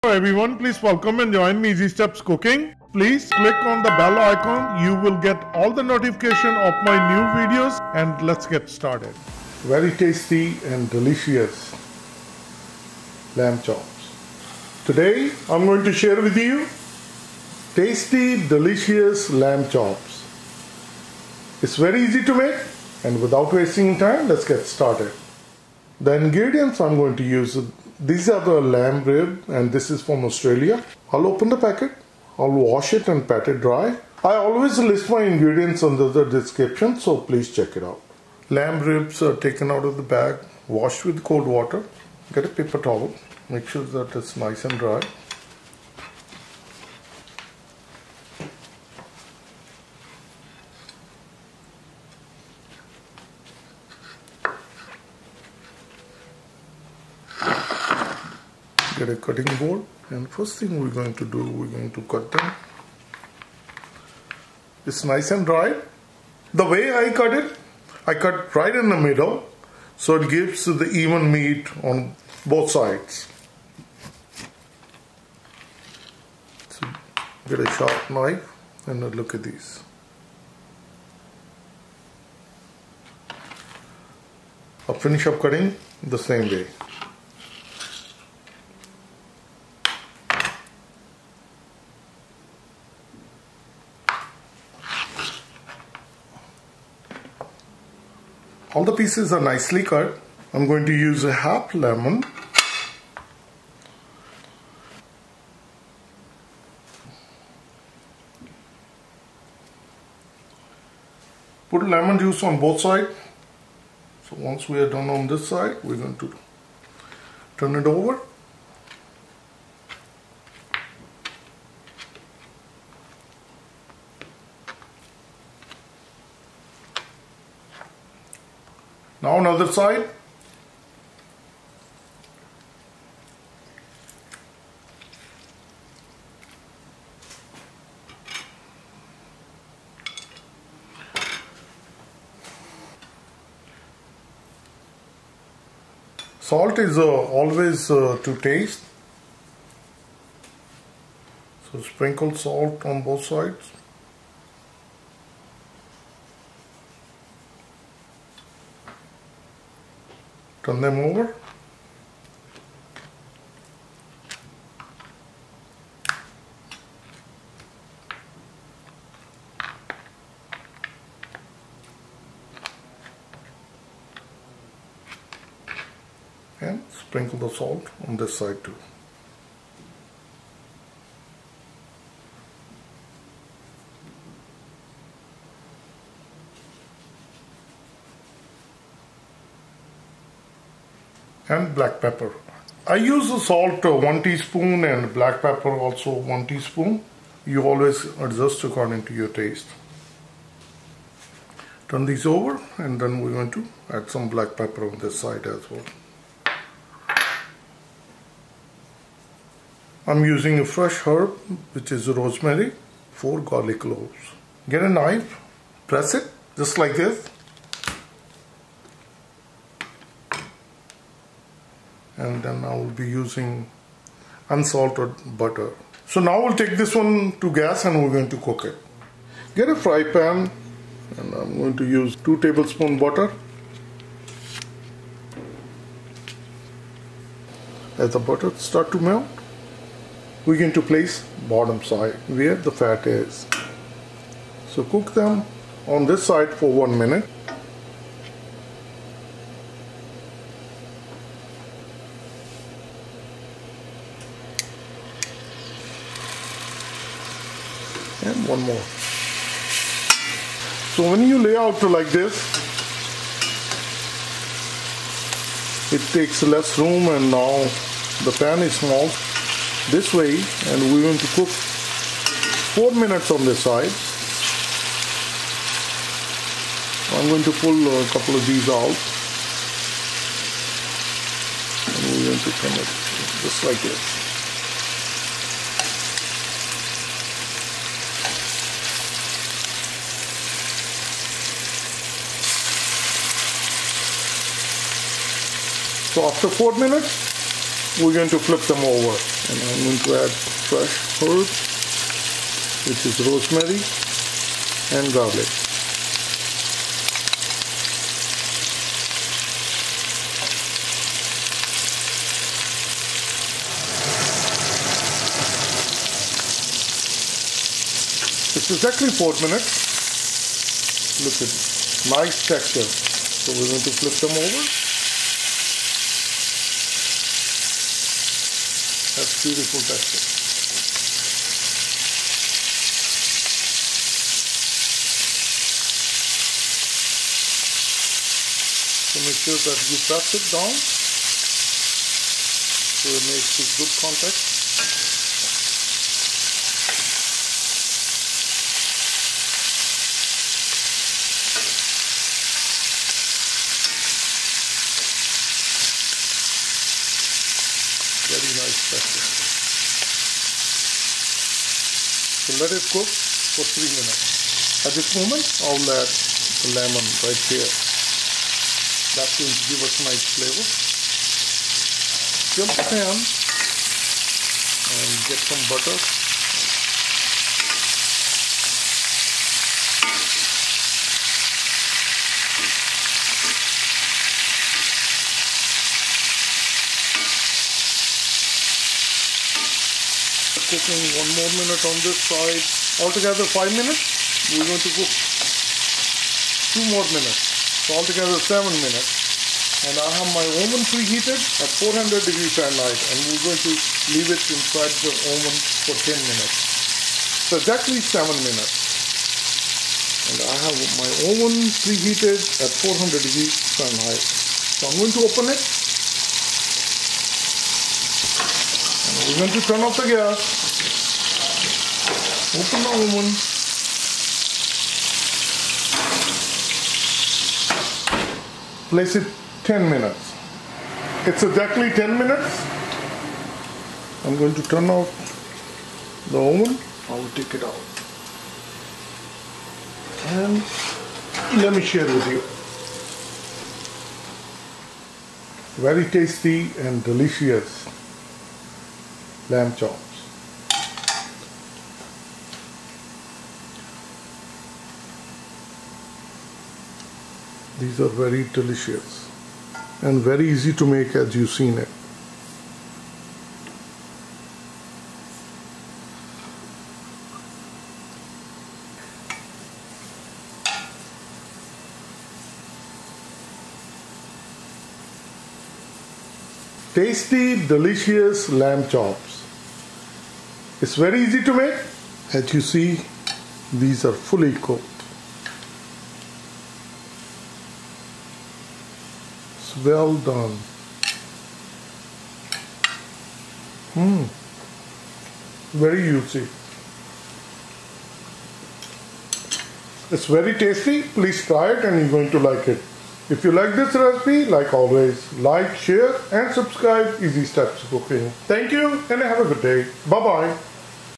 Hello everyone, please welcome and join me Easy Steps Cooking. Please click on the bell icon. You will get all the notification of my new videos, and let's get started. Very tasty and delicious lamb chops. Today I'm going to share with you tasty, delicious lamb chops. It's very easy to make, and without wasting time, let's get started. The ingredients I'm going to use, these are the lamb rib, and this is from Australia. I'll open the packet, I'll wash it and pat it dry. I always list my ingredients under the description, so please check it out. Lamb ribs are taken out of the bag, washed with cold water. Get a paper towel, make sure that it's nice and dry. Get a cutting board, and first thing we're going to do, we're going to cut them. It's nice and dry. The way I cut right in the middle, so it gives the even meat on both sides. So get a sharp knife and look at these. I'll finish up cutting the same way. All the pieces are nicely cut. I'm going to use a half lemon. Put lemon juice on both sides. So once we are done on this side, we're going to turn it over. Now another side. Salt is always to taste. So sprinkle salt on both sides. Turn them over. And sprinkle the salt on this side too. And black pepper. I use the salt 1 teaspoon and black pepper also 1 teaspoon. You always adjust according to your taste. Turn these over, and then we're going to add some black pepper on this side as well. I'm using a fresh herb, which is rosemary, 4 garlic cloves. Get a knife, press it just like this. And then I will be using unsalted butter. So now we'll take this one to gas and we're going to cook it. Get a fry pan, and I'm going to use 2 tablespoons butter. As the butter starts to melt, we're going to place bottom side where the fat is. So cook them on this side for 1 minute. And one more. So when you lay out like this, it takes less room, and now the pan is small. This way, and we're going to cook 4 minutes on this side. I'm going to pull a couple of these out, and we're going to turn it just like this. So after 4 minutes, we're going to flip them over. And I'm going to add fresh herbs, which is rosemary and garlic. It's exactly 4 minutes. Look at it. Nice texture. So we're going to flip them over. That's beautiful texture. So make sure that you press it down so it makes a good contact. Very nice texture. So let it cook for 3 minutes. At this moment, I'll add the lemon right here. That's going to give us nice flavor. Fill the pan and get some butter. Cooking 1 more minute on this side. Altogether 5 minutes. We're going to cook 2 more minutes. So altogether 7 minutes. And I have my oven preheated at 400 degrees Fahrenheit, and we're going to leave it inside the oven for 10 minutes. So exactly 7 minutes. And I have my oven preheated at 400 degrees Fahrenheit. So I'm going to open it. We're going to turn off the gas, open the oven, place it 10 minutes. It's exactly 10 minutes. I'm going to turn off the oven. I will take it out. And let me share with you. Very tasty and delicious lamb chops. These are very delicious and very easy to make, as you've seen it. Tasty, delicious lamb chops. It's very easy to make. As you see, these are fully cooked. It's well done. Very juicy. It's very tasty. Please try it and you're going to like it. If you like this recipe, like always, like, share and subscribe Easy Steps Cooking. Thank you and have a good day. Bye-bye.